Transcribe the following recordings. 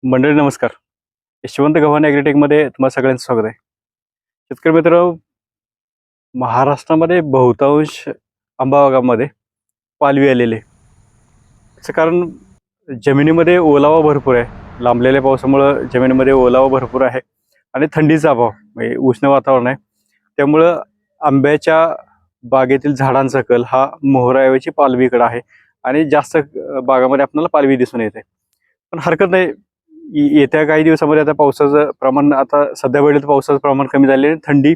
मंडळी नमस्कार. यशवंत गव्हाणे ॲग्रीटेकमध्ये तुम्हाला सगळ्यांचं स्वागत आहे. शेतकरी मित्र, महाराष्ट्रामध्ये बहुतांश आंबा बागांमध्ये पालवी आलेली आहे. याचं कारण जमिनीमध्ये ओलावा भरपूर आहे. लांबलेल्या पावसामुळं जमिनीमध्ये ओलावा भरपूर आहे आणि थंडीचा अभाव म्हणजे उष्ण वातावरण आहे. त्यामुळं आंब्याच्या बागेतील झाडांचा कल हा मोहराऐवजी पालवीकडे आहे आणि जास्त बागामध्ये आपल्याला पालवी दिसून येते. पण हरकत नाही, येत्या काही दिवसामध्ये आता पावसाचं प्रमाण, आता सध्या वेळेत पावसाचं प्रमाण कमी झाले आणि थंडी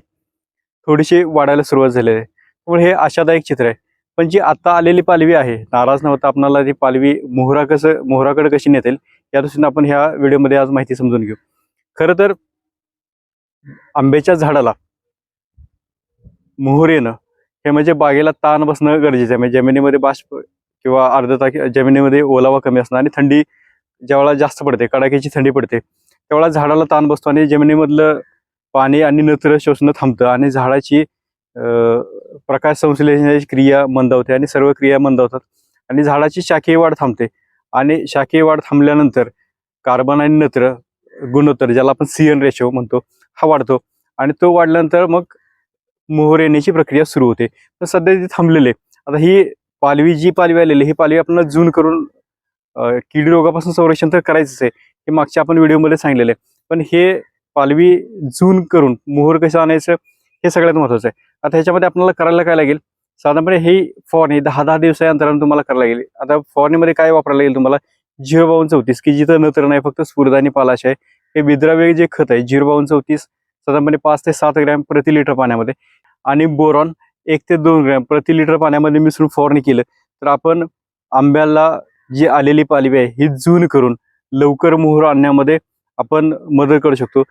थोडीशी वाढायला सुरुवात झाली आहे. त्यामुळे हे आशादायक चित्र आहे. पण जी आता आलेली पालवी आहे, नाराज न होता आपल्याला ती पालवी मोहराकडे कशी नेता येईल या दृष्टीने आपण ह्या व्हिडिओमध्ये आज माहिती समजून घेऊ. खरं तर आंब्याच्या झाडाला मोहर येणं हे म्हणजे बागेला ताण बसणं गरजेचं आहे. म्हणजे जमिनीमध्ये बाष्प किंवा आर्द्रता जमिनीमध्ये ओलावा कमी असणं आणि थंडी ज्यावेळेला जास्त पडते, कडाक्याची थंडी पडते, त्यावेळेला झाडाला ताण बसतो आणि जमिनीमधलं पाणी आणि नत्र शोषणं थांबतं आणि झाडाची प्रकाश संश्लेषणाची क्रिया मंदावते आणि सर्व क्रिया मंदावतात आणि झाडाची शाखीय वाढ थांबते. आणि शाखीय वाढ थांबल्यानंतर कार्बन आणि नत्र गुणोत्तर, ज्याला आपण CN रेशो म्हणतो, हा वाढतो आणि तो वाढल्यानंतर मग मोहर येण्याची प्रक्रिया सुरू होते. तर सध्या ती थांबलेली आहे. आता ही जी पालवी आलेली, ही पालवी आपल्याला जून करून कीड रोगापासून संरक्षण तर करायचंच आहे, हे मागच्या आपण व्हिडिओमध्ये सांगितलेलं आहे. पण हे पालवी जून करून मोहर कसं आणायचं हे सगळ्यात महत्त्वाचं आहे. आता ह्याच्यामध्ये आपल्याला करायला काय लागेल, साधारणपणे ही फवारणी 10-10 दिवसाच्या अंतराने तुम्हाला करायला लागेल. आता फवारणीमध्ये काय वापरायला लागेल तुम्हाला, 05234, की जिथं नत्र नाही, फक्त स्फुरद आणि पालाश आहे. हे विद्राव्य जे खत आहे 05234, साधारणपणे 5 ते 7 ग्रॅम प्रति लिटर पाण्यामध्ये, आणि बोरॉन 1 ते 2 ग्रॅम प्रति लिटर पाण्यामध्ये मिसळून फवारणी केलं तर आपण आंब्याला जी आलेली पालवी आहे ही जून करून लवकर मोहर आणण्यामध्ये आपण मदत करू शकतो.